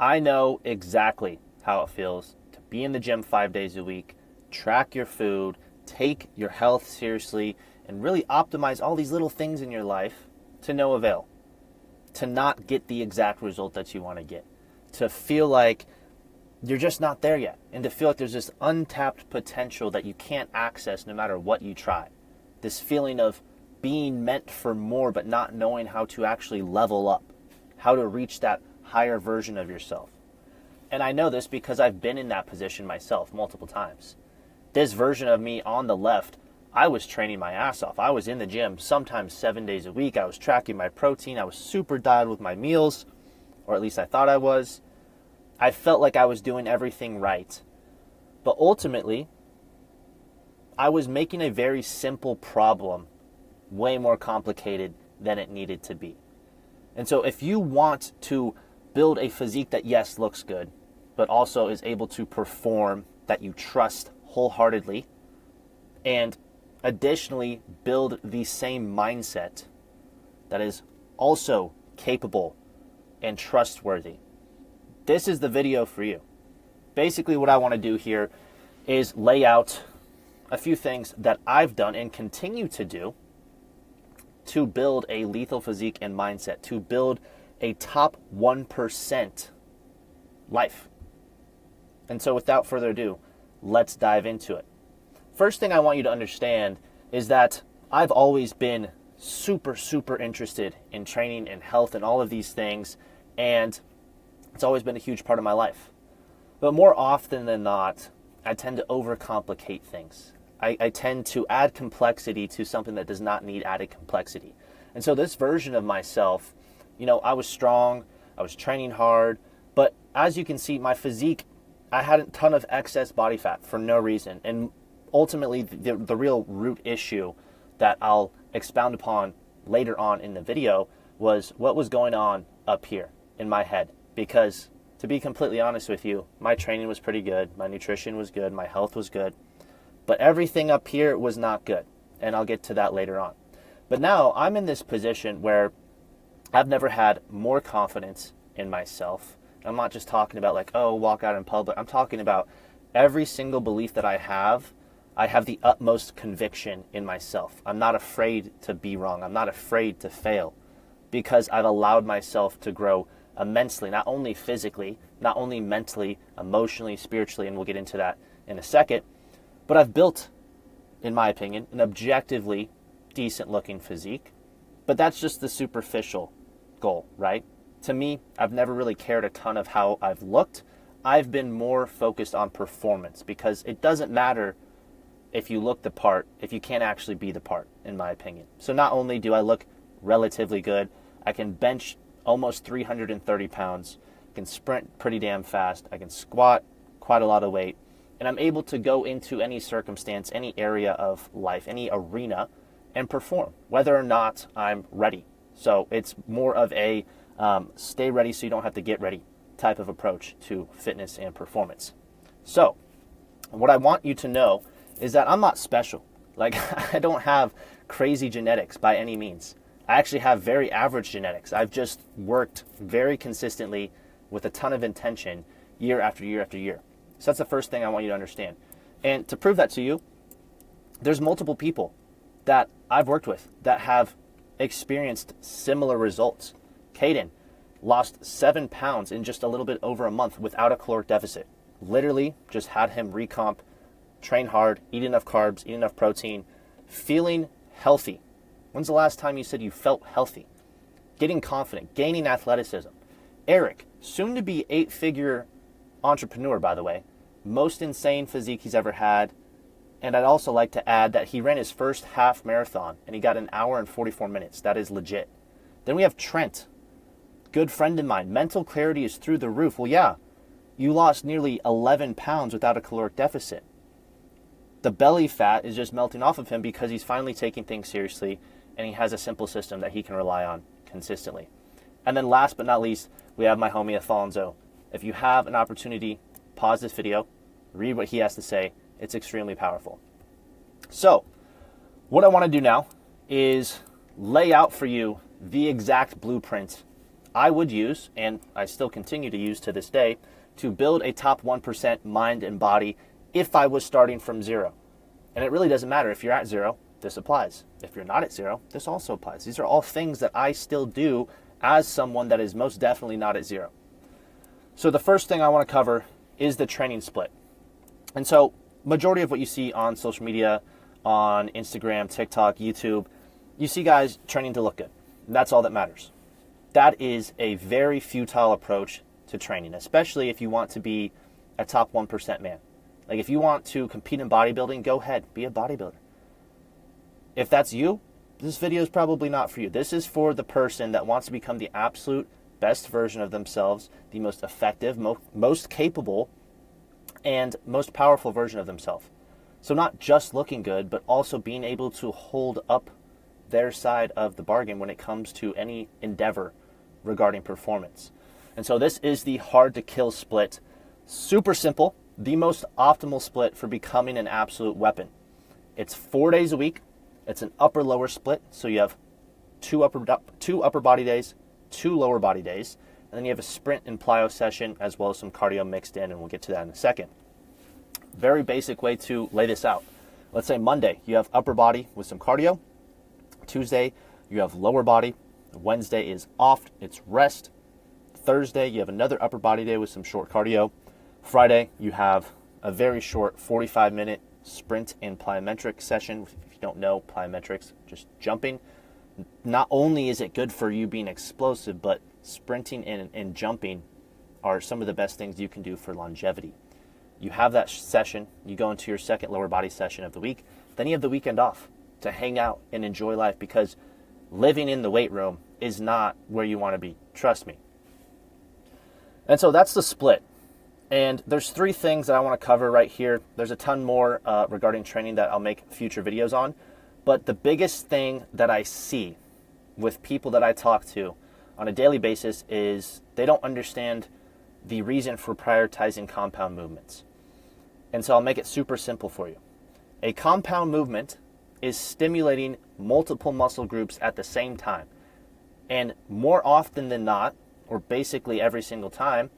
I know exactly how it feels to be in the gym 5 days a week, track your food, take your health seriously, and really optimize all these little things in your life to no avail, to not get the exact result that you want to get, to feel like you're just not there yet, and to feel like there's this untapped potential that you can't access no matter what you try. This feeling of being meant for more but not knowing how to actually level up, how to reach that higher version of yourself. And I know this because I've been in that position myself multiple times. This version of me on the left, I was training my ass off. I was in the gym sometimes 7 days a week. I was tracking my protein. I was super dialed with my meals, or at least I thought I was. I felt like I was doing everything right. But ultimately, I was making a very simple problem way more complicated than it needed to be. And so if you want to build a physique that, yes, looks good, but also is able to perform, that you trust wholeheartedly, and additionally build the same mindset that is also capable and trustworthy, this is the video for you. Basically, what I want to do here is lay out a few things that I've done and continue to do to build a lethal physique and mindset, to build a top 1% life. And so without further ado, let's dive into it. First thing I want you to understand is that I've always been super, super interested in training and health and all of these things, and it's always been a huge part of my life. But more often than not, I tend to overcomplicate things. I tend to add complexity to something that does not need added complexity. And so this version of myself, I was strong, I was training hard, but as you can see, my physique, I had a ton of excess body fat for no reason. And ultimately, the real root issue that I'll expound upon later on in the video was what was going on up here in my head. Because to be completely honest with you, my training was pretty good, my nutrition was good, my health was good, but everything up here was not good. And I'll get to that later on. But now I'm in this position where I've never had more confidence in myself. I'm not just talking about walk out in public. I'm talking about every single belief that I have the utmost conviction in myself. I'm not afraid to be wrong. I'm not afraid to fail because I've allowed myself to grow immensely, not only physically, not only mentally, emotionally, spiritually, and we'll get into that in a second, but I've built, in my opinion, an objectively decent looking physique. But that's just the superficial goal, right? To me, I've never really cared a ton of how I've looked. I've been more focused on performance because it doesn't matter if you look the part, if you can't actually be the part, in my opinion. So not only do I look relatively good, I can bench almost 330 pounds, I can sprint pretty damn fast, I can squat quite a lot of weight, and I'm able to go into any circumstance, any area of life, any arena, and perform, whether or not I'm ready. So it's more of a stay ready so you don't have to get ready type of approach to fitness and performance. So what I want you to know is that I'm not special. I don't have crazy genetics by any means. I actually have very average genetics. I've just worked very consistently with a ton of intention year after year after year. So that's the first thing I want you to understand. And to prove that to you, there's multiple people that I've worked with that have experienced similar results. Caden lost 7 pounds in just a little bit over a month without a caloric deficit. Literally just had him recomp, train hard, eat enough carbs, eat enough protein, feeling healthy. When's the last time you said you felt healthy? Getting confident, gaining athleticism. Eric, soon to be 8-figure entrepreneur, by the way. Most insane physique he's ever had. And I'd also like to add that he ran his first half marathon and he got 1 hour and 44 minutes. That is legit. Then we have Trent, good friend of mine. Mental clarity is through the roof. Well, yeah, you lost nearly 11 pounds without a caloric deficit. The belly fat is just melting off of him because he's finally taking things seriously and he has a simple system that he can rely on consistently. And then last but not least, we have my homie Alfonso. If you have an opportunity, pause this video, read what he has to say. It's extremely powerful. So, what I want to do now is lay out for you the exact blueprint I would use, and I still continue to use to this day, to build a top 1% mind and body if I was starting from zero. And it really doesn't matter if you're at zero, this applies. If you're not at zero, this also applies. These are all things that I still do as someone that is most definitely not at zero. So the first thing I want to cover is the training split. And so majority of what you see on social media, on Instagram, TikTok, YouTube, you see guys training to look good. That's all that matters. That is a very futile approach to training, especially if you want to be a top 1% man. Like if you want to compete in bodybuilding, go ahead, be a bodybuilder. If that's you, this video is probably not for you. This is for the person that wants to become the absolute best version of themselves, the most effective, most capable, and most powerful version of themselves. So not just looking good, but also being able to hold up their side of the bargain when it comes to any endeavor regarding performance. And so this is the hard to kill split. Super simple, the most optimal split for becoming an absolute weapon. It's 4 days a week. It's an upper lower split. So you have two upper body days, 2 lower body days, and then you have a sprint and plyo session as well as some cardio mixed in, and we'll get to that in a second. Very basic way to lay this out. Let's say Monday, you have upper body with some cardio. Tuesday, you have lower body. Wednesday is off, it's rest. Thursday, you have another upper body day with some short cardio. Friday, you have a very short 45-minute sprint and plyometric session. If you don't know plyometrics, just jumping. Not only is it good for you being explosive, but sprinting and jumping are some of the best things you can do for longevity. You have that session, you go into your second lower body session of the week, then you have the weekend off to hang out and enjoy life, because living in the weight room is not where you want to be. Trust me. And so that's the split. And there's 3 things that I want to cover right here. There's a ton more regarding training that I'll make future videos on. But the biggest thing that I see with people that I talk to on a daily basis is they don't understand the reason for prioritizing compound movements. And so I'll make it super simple for you. A compound movement is stimulating multiple muscle groups at the same time. And more often than not, or basically every single time,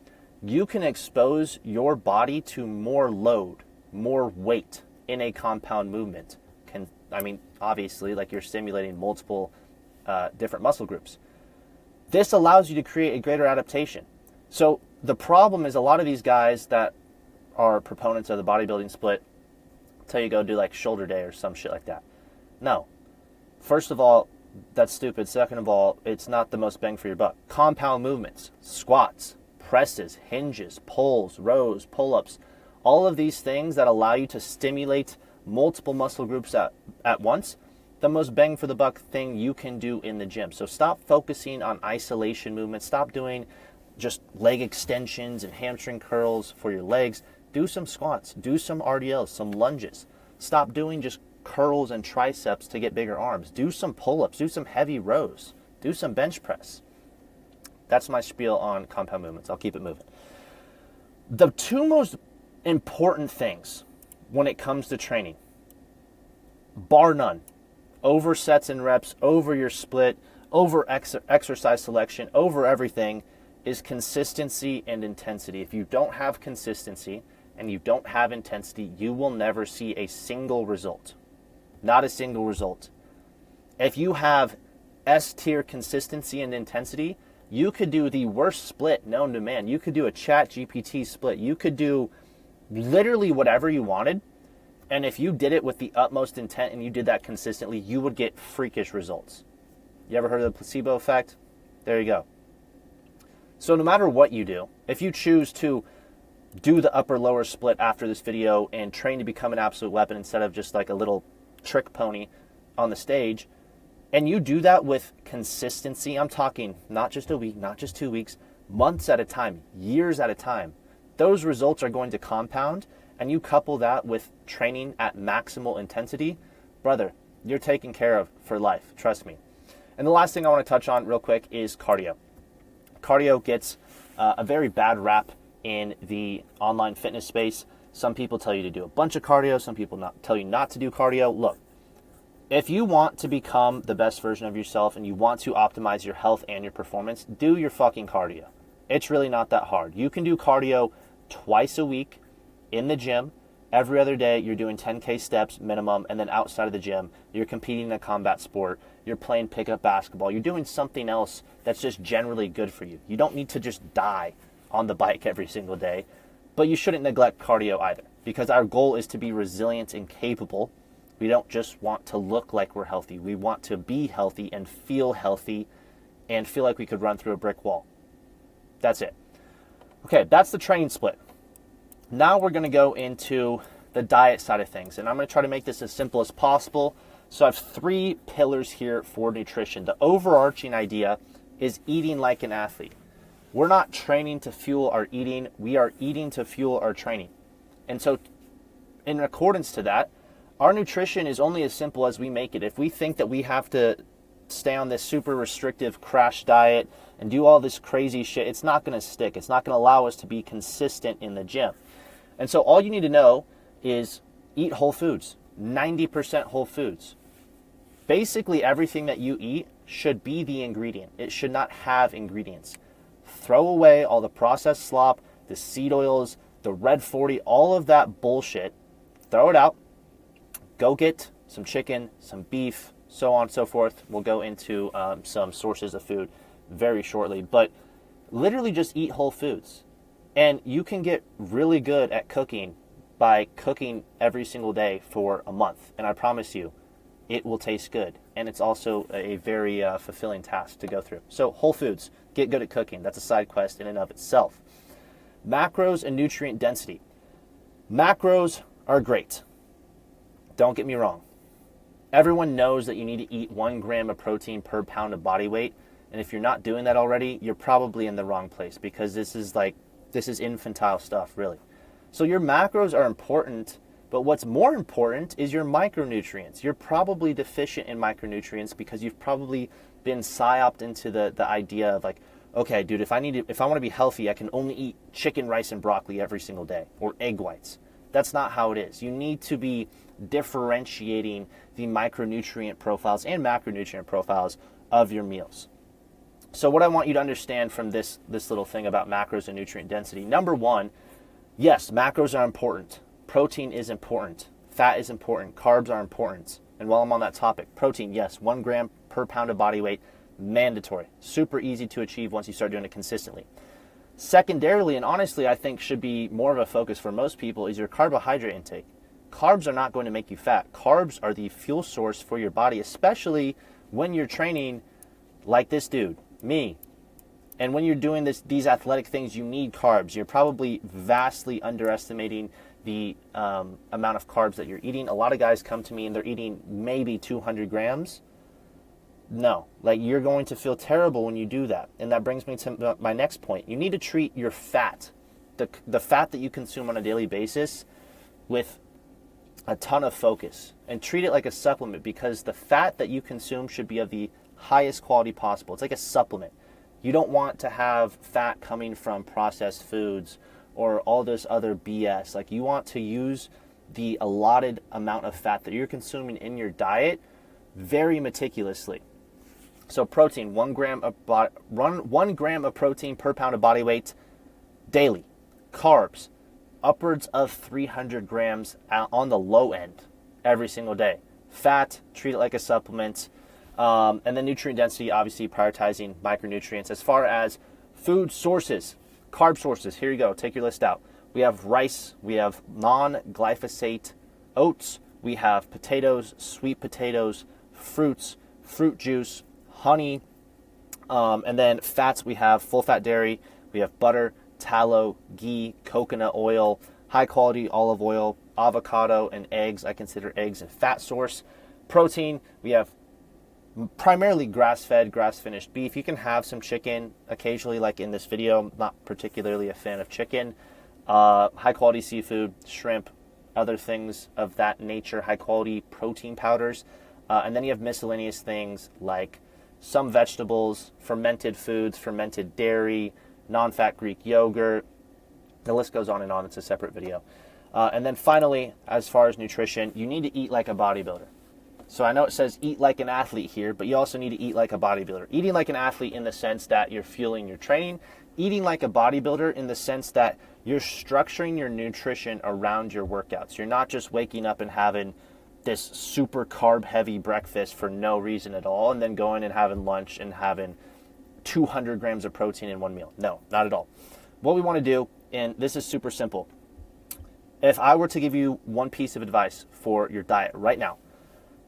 you can expose your body to more load, more weight in a compound movement. Obviously, like you're stimulating multiple different muscle groups. This allows you to create a greater adaptation. So the problem is a lot of these guys that are proponents of the bodybuilding split tell you go do like shoulder day or some shit like that. No. First of all, that's stupid. Second of all, it's not the most bang for your buck. Compound movements, squats, presses, hinges, pulls, rows, pull-ups, all of these things that allow you to stimulate multiple muscle groups at once, the most bang for the buck thing you can do in the gym. So stop focusing on isolation movements. Stop doing just leg extensions and hamstring curls for your legs. Do some squats, do some RDLs, some lunges. Stop doing just curls and triceps to get bigger arms. Do some pull-ups, do some heavy rows, do some bench press. That's my spiel on compound movements. I'll keep it moving. The 2 most important things when it comes to training, bar none, over sets and reps, over your split, over exercise selection, over everything, is consistency and intensity. If you don't have consistency and you don't have intensity, you will never see a single result. Not a single result. If you have S-tier consistency and intensity, you could do the worst split known to man. You could do a ChatGPT split. You could do literally whatever you wanted. And if you did it with the utmost intent and you did that consistently, you would get freakish results. You ever heard of the placebo effect? There you go. So no matter what you do, if you choose to do the upper lower split after this video and train to become an absolute weapon instead of just like a little trick pony on the stage, and you do that with consistency, I'm talking not just a week, not just 2 weeks, months at a time, years at a time, those results are going to compound, and you couple that with training at maximal intensity, brother, you're taken care of for life, trust me. And the last thing I want to touch on real quick is cardio. Cardio gets a very bad rap in the online fitness space. Some people tell you to do a bunch of cardio, some people tell you not to do cardio. Look, If you want to become the best version of yourself and you want to optimize your health and your performance, do your fucking cardio. It's really not that hard. You can do cardio twice a week in the gym. Every other day, you're doing 10K steps minimum, and then outside of the gym, you're competing in a combat sport, you're playing pickup basketball, you're doing something else that's just generally good for you. You don't need to just die on the bike every single day, but you shouldn't neglect cardio either, because our goal is to be resilient and capable. We don't just want to look like we're healthy. We want to be healthy and feel like we could run through a brick wall. That's it. Okay, that's the training split. Now we're going to go into the diet side of things, and I'm going to try to make this as simple as possible. So I have 3 pillars here for nutrition. The overarching idea is eating like an athlete. We're not training to fuel our eating. We are eating to fuel our training. And so in accordance to that, our nutrition is only as simple as we make it. If we think that we have to stay on this super restrictive crash diet and do all this crazy shit, it's not going to stick. It's not going to allow us to be consistent in the gym. And so all you need to know is eat whole foods, 90% whole foods. Basically everything that you eat should be the ingredient. It should not have ingredients. Throw away all the processed slop, the seed oils, the red 40, all of that bullshit. Throw it out. Go get some chicken, some beef, so on and so forth. We'll go into some sources of food very shortly. But literally just eat whole foods. And you can get really good at cooking by cooking every single day for a month. And I promise you, it will taste good. And it's also a very fulfilling task to go through. So whole foods, get good at cooking. That's a side quest in and of itself. Macros and nutrient density. Macros are great. Don't get me wrong. Everyone knows that you need to eat 1 gram of protein per pound of body weight. And if you're not doing that already, you're probably in the wrong place, because this is infantile stuff, really. So your macros are important, but what's more important is your micronutrients. You're probably deficient in micronutrients because you've probably been psyoped into the idea of like, okay, dude, if I want to be healthy, I can only eat chicken, rice, and broccoli every single day, or egg whites. That's not how it is. You need to be differentiating the micronutrient profiles and macronutrient profiles of your meals. So what I want you to understand from this little thing about macros and nutrient density, number 1, yes, macros are important. Protein is important. Fat is important. Carbs are important. And while I'm on that topic, protein, yes, 1 gram per pound of body weight, mandatory. Super easy to achieve once you start doing it consistently. Secondarily, and honestly I think should be more of a focus for most people, is your carbohydrate intake. Carbs are not going to make you fat. Carbs are the fuel source for your body, especially when you're training like this dude, me. And when you're doing these athletic things, you need carbs. You're probably vastly underestimating the amount of carbs that you're eating. A lot of guys come to me and they're eating maybe 200 grams. No, like you're going to feel terrible when you do that. And that brings me to my next point. You need to treat your fat, the fat that you consume on a daily basis, with a ton of focus, and treat it like a supplement, because the fat that you consume should be of the highest quality possible. It's like a supplement. You don't want to have fat coming from processed foods or all this other BS. Like, you want to use the allotted amount of fat that you're consuming in your diet very meticulously. So protein, 1 gram of protein per pound of body weight daily. Carbs, upwards of 300 grams on the low end every single day. Fat, treat it like a supplement. And then nutrient density, obviously prioritizing micronutrients. As far as food sources, carb sources, here you go, take your list out. We have rice, we have non-glyphosate oats, we have potatoes, sweet potatoes, fruits, fruit juice, honey, and then fats, we have full fat dairy, we have butter, tallow, ghee, coconut oil, high quality olive oil, avocado, and eggs. I consider eggs a fat source. Protein, we have primarily grass-fed, grass-finished beef. You can have some chicken occasionally, like in this video. I'm not particularly a fan of chicken. High-quality seafood, shrimp, other things of that nature, high-quality protein powders. And then you have miscellaneous things like some vegetables, fermented foods, fermented dairy, non-fat Greek yogurt. The list goes on and on. It's a separate video. And then finally, as far as nutrition, you need to eat like a bodybuilder. So I know it says eat like an athlete here, but you also need to eat like a bodybuilder. Eating like an athlete in the sense that you're fueling your training. Eating like a bodybuilder in the sense that you're structuring your nutrition around your workouts. You're not just waking up and having this super carb heavy breakfast for no reason at all and then going and having lunch and having 200 grams of protein in one meal. No, not at all. What we want to do, and this is super simple. If I were to give you one piece of advice for your diet right now,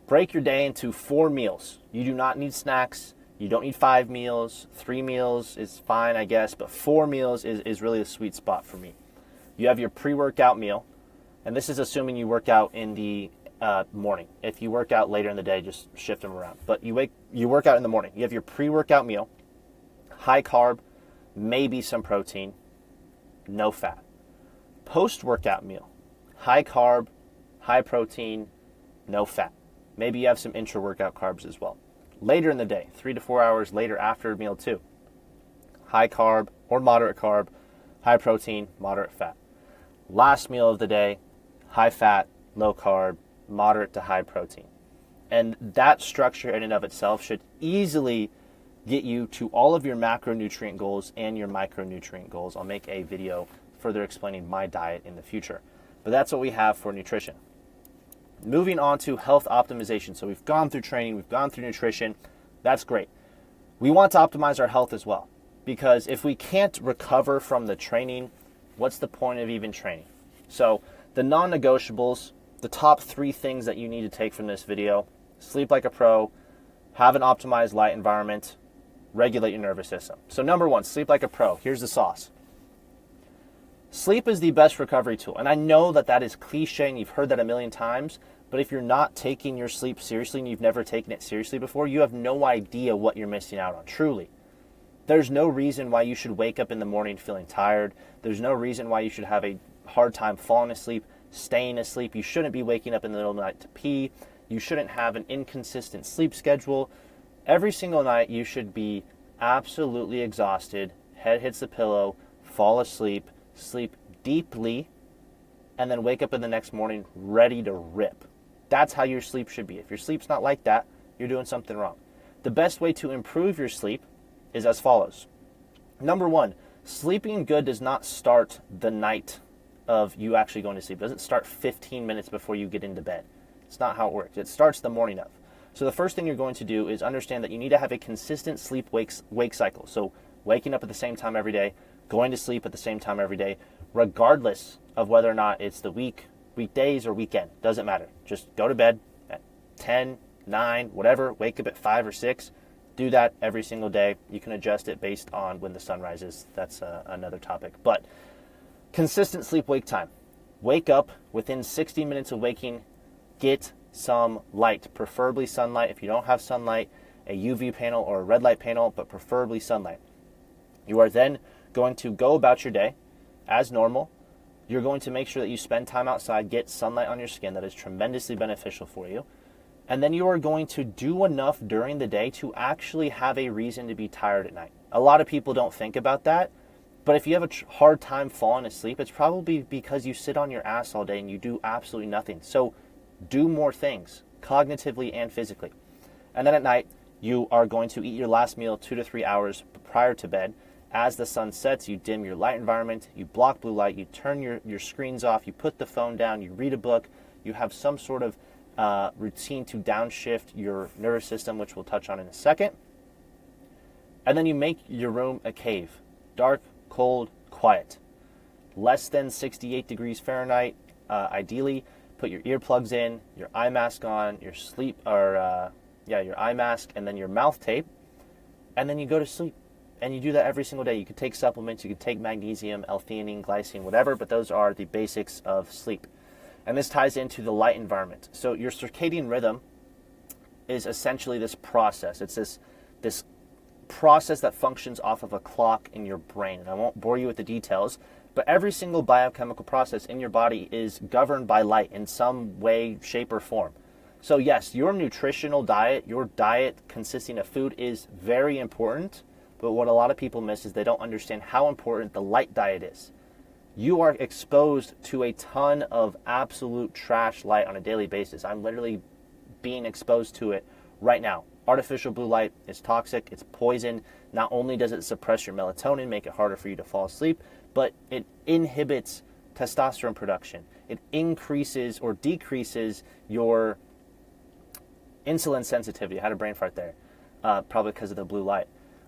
break your day into 4 meals. You do not need snacks. You don't need 5 meals. 3 meals is fine, I guess, but 4 meals is really a sweet spot for me. You have your pre-workout meal, and this is assuming you work out in the morning. If you work out later in the day, just shift them around. But you work out in the morning. You have your pre-workout meal, high carb, maybe some protein, no fat. Post-workout meal, high carb, high protein, no fat. Maybe you have some intra-workout carbs as well. Later in the day, 3 to 4 hours later after meal 2, high carb or moderate carb, high protein, moderate fat. Last meal of the day, high fat, low carb, moderate to high protein. And that structure in and of itself should easily get you to all of your macronutrient goals and your micronutrient goals. I'll make a video further explaining my diet in the future. But that's what we have for nutrition. Moving on to health optimization. So we've gone through training, we've gone through nutrition. That's great. We want to optimize our health as well, because if we can't recover from the training, what's the point of even training? So the non-negotiables, the top 3 things that you need to take from this video: sleep like a pro, have an optimized light environment, regulate your nervous system. So number 1, sleep like a pro. Here's the sauce. Sleep is the best recovery tool. And I know that that is cliche and you've heard that a million times, but if you're not taking your sleep seriously and you've never taken it seriously before, you have no idea what you're missing out on, truly. There's no reason why you should wake up in the morning feeling tired. There's no reason why you should have a hard time falling asleep, staying asleep. You shouldn't be waking up in the middle of the night to pee. You shouldn't have an inconsistent sleep schedule. Every single night you should be absolutely exhausted, head hits the pillow, fall asleep, sleep deeply, and then wake up in the next morning ready to rip. That's how your sleep should be. If your sleep's not like that, you're doing something wrong. The best way to improve your sleep is as follows. Number 1, sleeping good does not start the night of you actually going to sleep. It doesn't start 15 minutes before you get into bed. It's not how it works. It starts the morning of. So the first thing you're going to do is understand that you need to have a consistent sleep-wake cycle. So waking up at the same time every day, going to sleep at the same time every day, regardless of whether or not it's the weekdays or weekend. Doesn't matter. Just go to bed at 10, 9, whatever. Wake up at 5 or 6. Do that every single day. You can adjust it based on when the sun rises. That's another topic. But consistent sleep-wake time. Wake up within 60 minutes of waking. Get some light, preferably sunlight. If you don't have sunlight, a UV panel or a red light panel, but preferably sunlight. You are then going to go about your day as normal. You're going to make sure that you spend time outside, get sunlight on your skin. That is tremendously beneficial for you. And then you are going to do enough during the day to actually have a reason to be tired at night. A lot of people don't think about that, but if you have a hard time falling asleep, it's probably because you sit on your ass all day and you do absolutely nothing. So do more things, cognitively and physically. And then at night, you are going to eat your last meal 2 to 3 hours prior to bed. As the sun sets, you dim your light environment, you block blue light, you turn your screens off, you put the phone down, you read a book, you have some sort of routine to downshift your nervous system, which we'll touch on in a second. And then you make your room a cave. Dark, cold, quiet. Less than 68 degrees Fahrenheit, ideally. Put your earplugs in, your eye mask on, your eye mask, and then your mouth tape, and then you go to sleep. And you do that every single day. You could take supplements, you could take magnesium, L-theanine, glycine, whatever, but those are the basics of sleep. And this ties into the light environment. So your circadian rhythm is essentially this process. It's this process that functions off of a clock in your brain. And I won't bore you with the details, but every single biochemical process in your body is governed by light in some way, shape, or form. So yes, your nutritional diet, your diet consisting of food is very important. But what a lot of people miss is they don't understand how important the light diet is. You are exposed to a ton of absolute trash light on a daily basis. I'm literally being exposed to it right now. Artificial blue light is toxic. It's poison. Not only does it suppress your melatonin, make it harder for you to fall asleep, but it inhibits testosterone production. It increases or decreases your insulin sensitivity. I had a brain fart there, probably because of the blue light.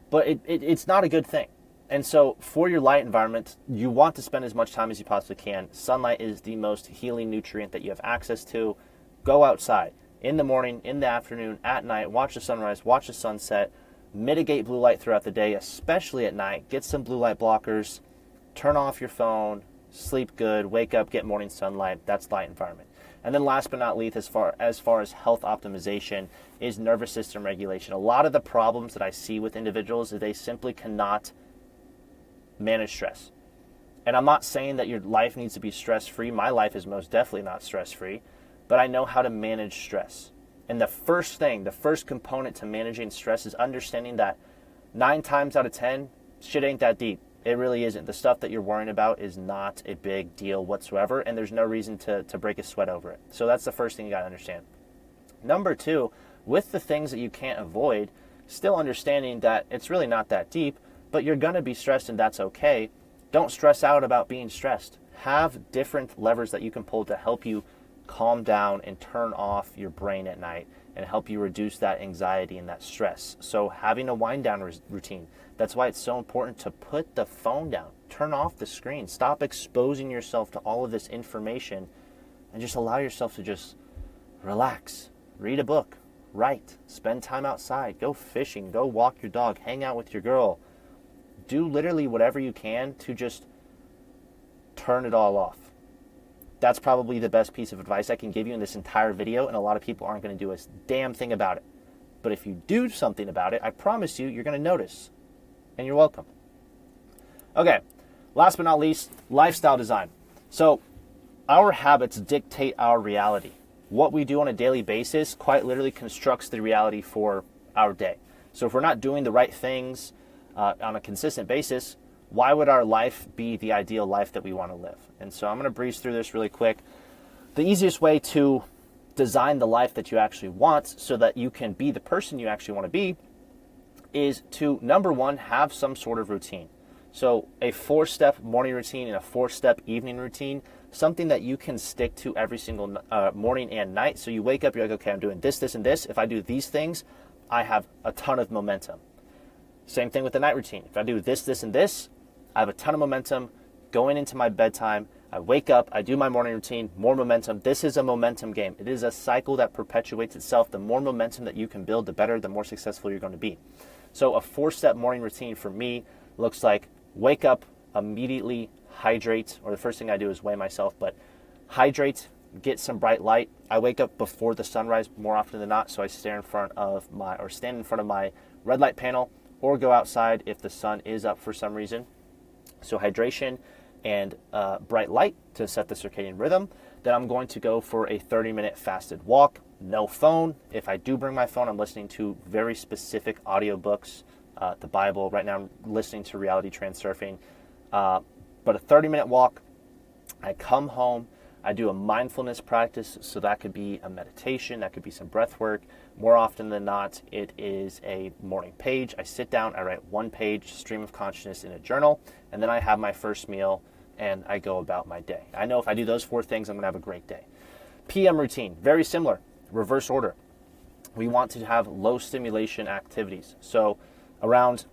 But it's not a good thing. And so for your light environment, you want to spend as much time as you possibly can. Sunlight is the most healing nutrient that you have access to. Go outside in the morning, in the afternoon, at night. Watch the sunrise, watch the sunset. Mitigate blue light throughout the day, especially at night. Get some blue light blockers. Turn off your phone. Sleep good. Wake up, get morning sunlight. That's light environment. And then last but not least, as far as health optimization, is nervous system regulation. A lot of the problems that I see with individuals is they simply cannot manage stress. And I'm not saying that your life needs to be stress-free. My life is most definitely not stress-free, but I know how to manage stress. And the first component to managing stress is understanding that 9 times out of 10, shit ain't that deep. It really isn't. The stuff that you're worrying about is not a big deal whatsoever, and there's no reason to break a sweat over it. So that's the first thing you got to understand. Number 2, with the things that you can't avoid, still understanding that it's really not that deep, but you're going to be stressed and that's okay. Don't stress out about being stressed. Have different levers that you can pull to help you calm down and turn off your brain at night and help you reduce that anxiety and that stress. So having a wind down routine. That's why it's so important to put the phone down. Turn off the screen. Stop exposing yourself to all of this information and just allow yourself to just relax. Read a book. Write. Spend time outside. Go fishing. Go walk your dog. Hang out with your girl. Do literally whatever you can to just turn it all off. That's probably the best piece of advice I can give you in this entire video, and a lot of people aren't going to do a damn thing about it. But if you do something about it, I promise you're going to notice, and you're welcome. Okay, last but not least, lifestyle design. So our habits dictate our reality. What we do on a daily basis quite literally constructs the reality for our day. So if we're not doing the right things on a consistent basis, why would our life be the ideal life that we want to live? And so I'm going to breeze through this really quick. The easiest way to design the life that you actually want so that you can be the person you actually want to be is to, number 1, have some sort of routine. So a 4-step morning routine and a 4-step evening routine, something that you can stick to every single morning and night. So you wake up, you're like, okay, I'm doing this, this, and this. If I do these things, I have a ton of momentum. Same thing with the night routine. If I do this, this, and this, I have a ton of momentum going into my bedtime. I wake up, I do my morning routine, more momentum. This is a momentum game. It is a cycle that perpetuates itself. The more momentum that you can build, the better, the more successful you're going to be. So a 4-step morning routine for me looks like wake up, immediately hydrate, or the first thing I do is weigh myself, but hydrate, get some bright light. I wake up before the sunrise more often than not, so I stand in front of my red light panel, or go outside if the sun is up for some reason. So hydration and bright light to set the circadian rhythm. Then I'm going to go for a 30-minute fasted walk. No phone. If I do bring my phone, I'm listening to very specific audiobooks, the Bible. Right now I'm listening to reality transurfing. But a 30-minute walk. I come home. I do a mindfulness practice, so that could be a meditation, that could be some breath work. More often than not, it is a morning page. I sit down, I write 1-page stream of consciousness in a journal, and then I have my first meal, and I go about my day. I know if I do those 4 things, I'm going to have a great day. PM routine, very similar, reverse order. We want to have low stimulation activities. So around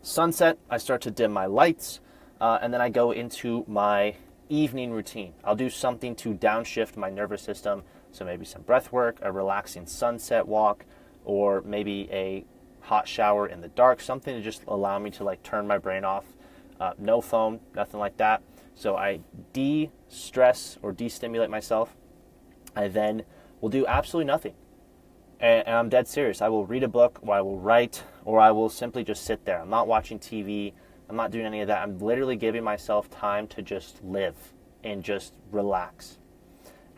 sunset, I start to dim my lights, and then I go into my evening routine. I'll do something to downshift my nervous system. So maybe some breath work, a relaxing sunset walk, or maybe a hot shower in the dark, something to just allow me to like turn my brain off. No phone, nothing like that. So I de-stress or de-stimulate myself. I then will do absolutely nothing. And I'm dead serious. I will read a book, or I will write, or I will simply just sit there. I'm not watching TV. I'm not doing any of that. I'm literally giving myself time to just live and just relax.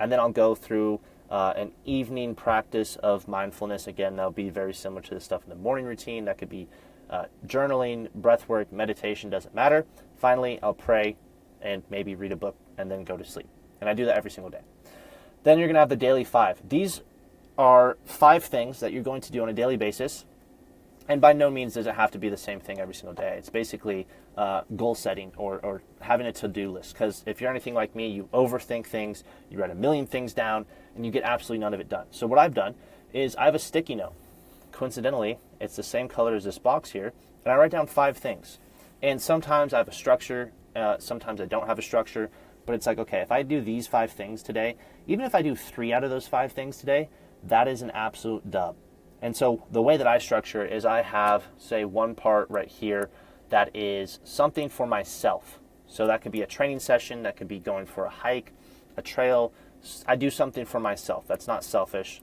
And then I'll go through an evening practice of mindfulness. Again, that'll be very similar to the stuff in the morning routine. That could be journaling, breath work, meditation, doesn't matter. Finally, I'll pray and maybe read a book and then go to sleep. And I do that every single day. Then you're going to have the daily 5. These are 5 things that you're going to do on a daily basis. And by no means does it have to be the same thing every single day. It's basically goal setting or having a to-do list. Because if you're anything like me, you overthink things, you write a million things down, and you get absolutely none of it done. So what I've done is I have a sticky note. Coincidentally, it's the same color as this box here, and I write down 5 things. And sometimes I have a structure, sometimes I don't have a structure, but it's like, okay, if I do these 5 things today, even if I do 3 out of those 5 things today, that is an absolute dub. And so the way that I structure it is I have, say, one part right here that is something for myself. So that could be a training session, that could be going for a hike, a trail. I do something for myself. That's not selfish,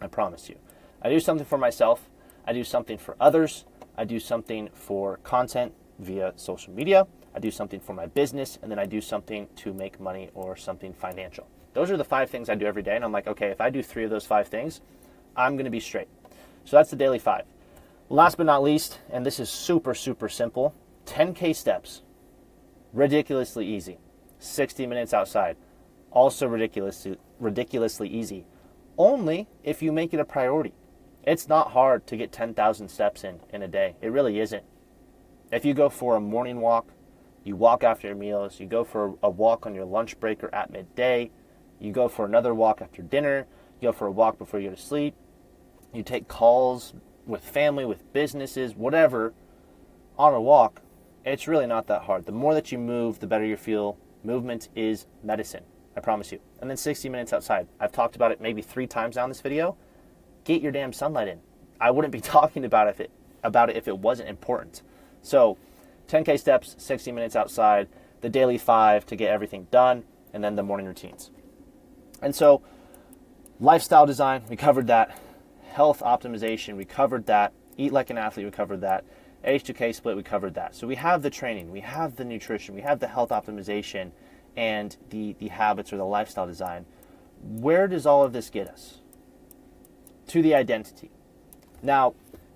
I promise you. I do something for myself. I do something for others. I do something for content via social media. I do something for my business, and then I do something to make money or something financial. Those are the 5 things I do every day, and I'm like, okay, if I do 3 of those 5 things, I'm going to be straight. So that's the daily 5. Last but not least, and this is super, super simple, 10K steps. Ridiculously easy. 60 minutes outside. Also ridiculously easy. Only if you make it a priority. It's not hard to get 10,000 steps in a day. It really isn't. If you go for a morning walk, you walk after your meals, you go for a walk on your lunch break or at midday, you go for another walk after dinner, you go for a walk before you go to sleep, you take calls with family, with businesses, whatever, on a walk, it's really not that hard. The more that you move, the better you feel. Movement is medicine, I promise you. And then 60 minutes outside. I've talked about it maybe 3 times now in this video. Get your damn sunlight in. I wouldn't be talking about it if it wasn't important. So 10K steps, 60 minutes outside, the daily 5 to get everything done, and then the morning routines. And so lifestyle design, we covered that. Health optimization, we covered that. Eat like an athlete, we covered that. H2K split, we covered that. So we have the training, we have the nutrition, we have the health optimization, and the habits or the lifestyle design. Where does all of this get us? To the identity. Now,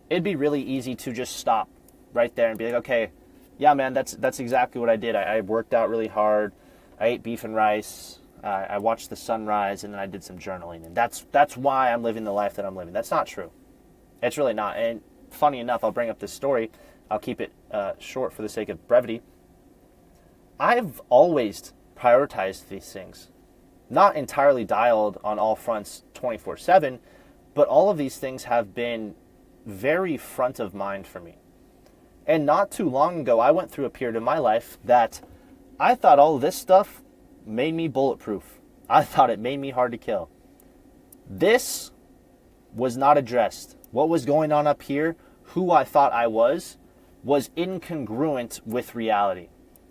it'd be really easy to just stop right there and be like, okay, yeah, man, that's exactly what I did. I worked out really hard. I ate beef and rice. I watched the sunrise, and then I did some journaling. And that's why I'm living the life that I'm living. That's not true. It's really not. And funny enough, I'll bring up this story. I'll keep it short for the sake of brevity. I've always prioritized these things. Not entirely dialed on all fronts 24/7, but all of these things have been very front of mind for me. And not too long ago, I went through a period of my life that I thought all of this stuff made me bulletproof. I thought it made me hard to kill. This was not addressed. What was going on up here, who I thought I was incongruent with reality.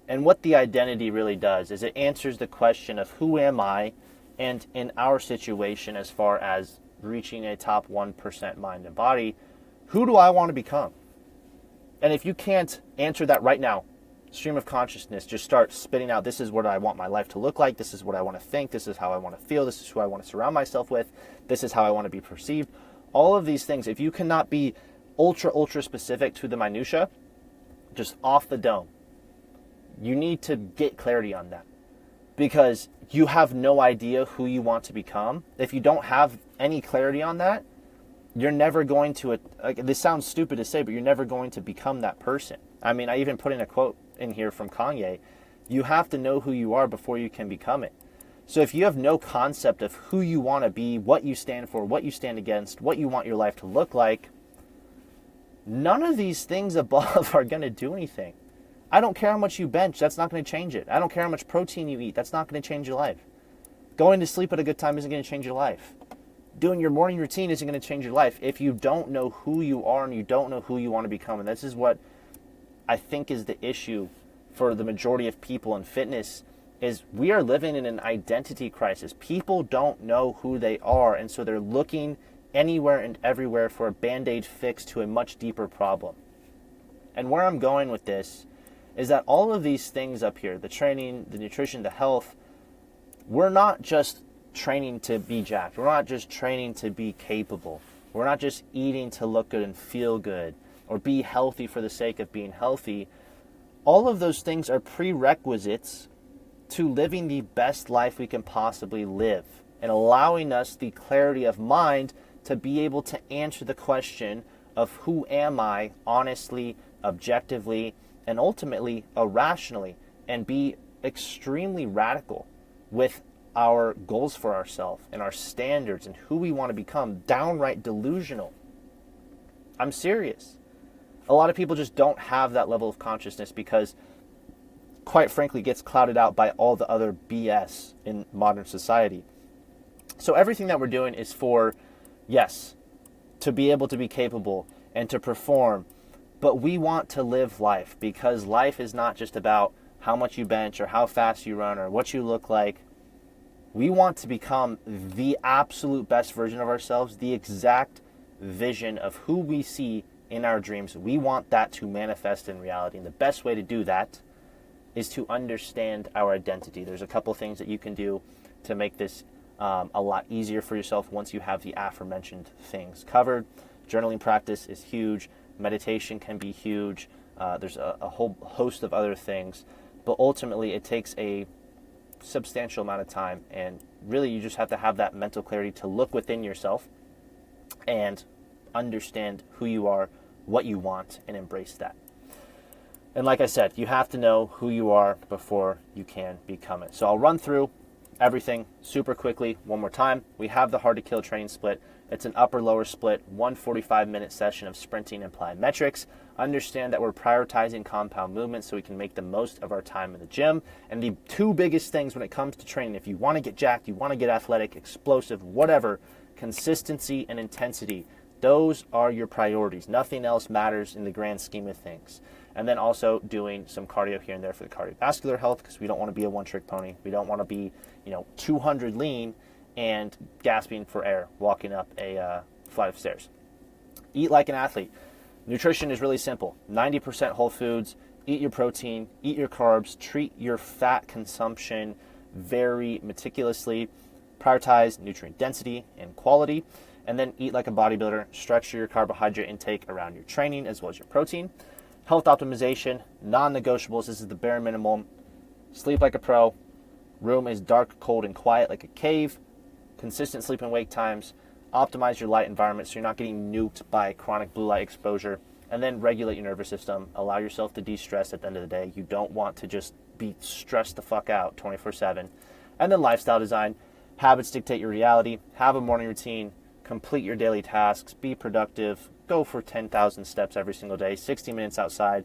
And what the identity really does is it answers the question of who am I, and in our situation as far as reaching a top 1% mind and body, who do I want to become? And if you can't answer that right now, stream of consciousness, just start spitting out, this is what I want my life to look like, this is what I want to think, this is how I want to feel, this is who I want to surround myself with, this is how I want to be perceived. All of these things, if you cannot be ultra specific to the minutia, just off the dome, you need to get clarity on that. Because you have no idea who you want to become. If you don't have any clarity on that, you're never going to, this sounds stupid to say, but you're never going to become that person. I mean, I even put in a quote in here from Kanye. You have to know who you are before you can become it. So if you have no concept of who you want to be, what you stand for, what you stand against, what you want your life to look like, none of these things above are going to do anything. I don't care how much you bench. That's not going to change it. I don't care how much protein you eat. That's not going to change your life. Going to sleep at a good time isn't going to change your life. Doing your morning routine isn't going to change your life if you don't know who you are and you don't know who you want to become. And this is what I think is the issue for the majority of people in fitness, is we are living in an identity crisis. People don't know who they are, and so they're looking anywhere and everywhere for a Band-Aid fix to a much deeper problem. And where I'm going with this is that all of these things up here, the training, the nutrition, the health, we're not just training to be jacked. We're not just training to be capable. We're not just eating to look good and feel good or be healthy for the sake of being healthy. All of those things are prerequisites to living the best life we can possibly live. and allowing us the clarity of mind to be able to answer the question of who am I honestly, objectively, and ultimately irrationally, and be extremely radical with our goals for ourselves and our standards and who we want to become, downright delusional. I'm serious. A lot of people just don't have that level of consciousness because, quite frankly, it gets clouded out by all the other BS in modern society. So everything that we're doing is for, yes, to be able to be capable and to perform, but we want to live life, because life is not just about how much you bench or how fast you run or what you look like. We want to become the absolute best version of ourselves, the exact vision of who we see in our dreams. We want that to manifest in reality. And the best way to do that is to understand our identity. There's a couple things that you can do to make this a lot easier for yourself once you have the aforementioned things covered. Journaling practice is huge. Meditation can be huge. There's a whole host of other things. But ultimately, it takes a substantial amount of time. And really, you just have to have that mental clarity to look within yourself and understand who you are, what you want, and embrace that. And like I said, you have to know who you are before you can become it. So I'll run through everything super quickly one more time. We have the Hard to Kill training split. It's an upper-lower split, 145-minute session of sprinting and plyometrics. Understand that we're prioritizing compound movement so we can make the most of our time in the gym. And the two biggest things when it comes to training, if you want to get jacked, you want to get athletic, explosive, whatever, consistency and intensity. Those are your priorities. Nothing else matters in the grand scheme of things. And then also doing some cardio here and there for the cardiovascular health, because we don't want to be a one-trick pony. We don't want to be, 200 lean and gasping for air walking up a flight of stairs. Eat like an athlete. Nutrition is really simple. 90% whole foods. Eat your protein. Eat your carbs. Treat your fat consumption very meticulously. Prioritize nutrient density and quality. And then eat like a bodybuilder. Structure your carbohydrate intake around your training as well as your protein. Health optimization, non-negotiables. This is the bare minimum. Sleep like a pro. Room is dark, cold, and quiet like a cave. Consistent sleep and wake times. Optimize your light environment so you're not getting nuked by chronic blue light exposure. And then regulate your nervous system. Allow yourself to de-stress at the end of the day. You don't want to just be stressed the fuck out 24/7. And then lifestyle design. Habits dictate your reality. Have a morning routine. Complete your daily tasks. Be productive. Go for 10,000 steps every single day. 60 minutes outside.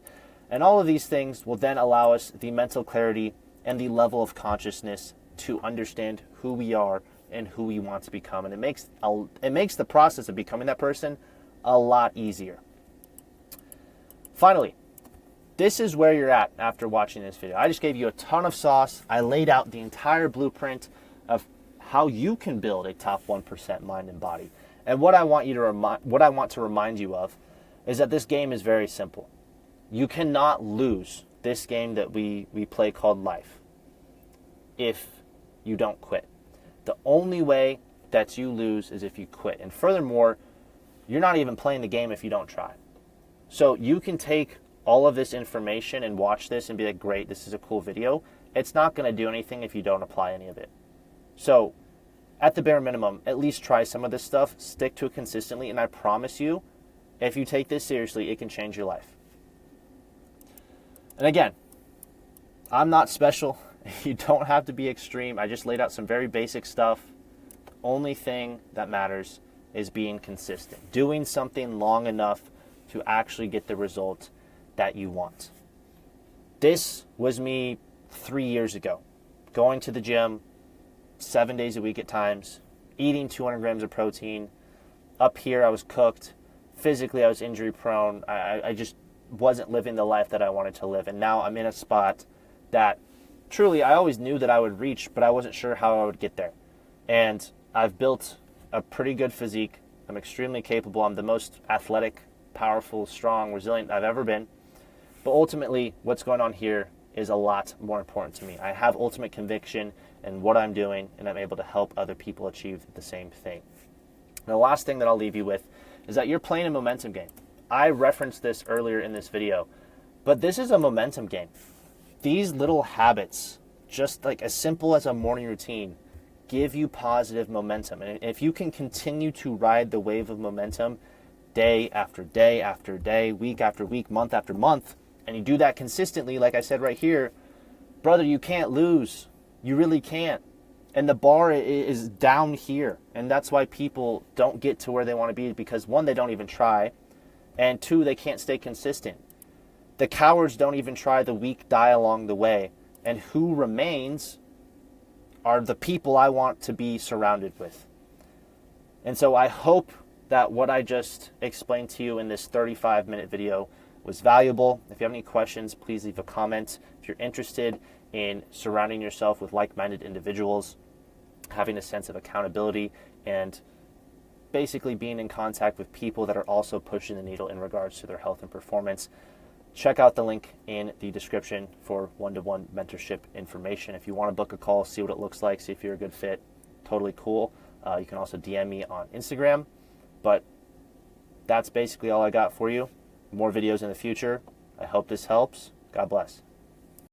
And all of these things will then allow us the mental clarity and the level of consciousness to understand who we are and who we want to become. And it makes the process of becoming that person a lot easier. Finally, this is where you're at after watching this video. I just gave you a ton of sauce. I laid out the entire blueprint of how you can build a top 1% mind and body. And what I want to remind you of is that this game is very simple. You cannot lose this game that we play called life if you don't quit. The only way that you lose is if you quit. And furthermore, you're not even playing the game if you don't try. So you can take all of this information and watch this and be like, great, this is a cool video. It's not going to do anything if you don't apply any of it. So at the bare minimum, at least try some of this stuff, stick to it consistently, and I promise you, if you take this seriously, it can change your life. And again, I'm not special. You don't have to be extreme. I just laid out some very basic stuff. The only thing that matters is being consistent, doing something long enough to actually get the result that you want. This was me 3 years ago, going to the gym 7 days a week at times, eating 200 grams of protein. Up here, I was cooked. Physically, I was injury prone. I just wasn't living the life that I wanted to live. And now I'm in a spot that truly I always knew that I would reach, but I wasn't sure how I would get there. And I've built a pretty good physique. I'm extremely capable. I'm the most athletic, powerful, strong, resilient I've ever been. But ultimately, what's going on here is a lot more important to me. I have ultimate conviction in what I'm doing, and I'm able to help other people achieve the same thing. And the last thing that I'll leave you with is that you're playing a momentum game. I referenced this earlier in this video, but this is a momentum game. These little habits, just like as simple as a morning routine, give you positive momentum. And if you can continue to ride the wave of momentum day after day after day, week after week, month after month, and you do that consistently, like I said right here, brother, you can't lose. You really can't. And the bar is down here. And that's why people don't get to where they want to be, because one, they don't even try, and two, they can't stay consistent. The cowards don't even try, the weak die along the way. And who remains are the people I want to be surrounded with. And so I hope that what I just explained to you in this 35-minute video was valuable. If you have any questions, please leave a comment. If you're interested in surrounding yourself with like-minded individuals, having a sense of accountability, and basically being in contact with people that are also pushing the needle in regards to their health and performance, check out the link in the description for one-to-one mentorship information. If you want to book a call, see what it looks like, see if you're a good fit, totally cool. You can also DM me on Instagram. But that's basically all I got for you. More videos in the future. I hope this helps. God bless.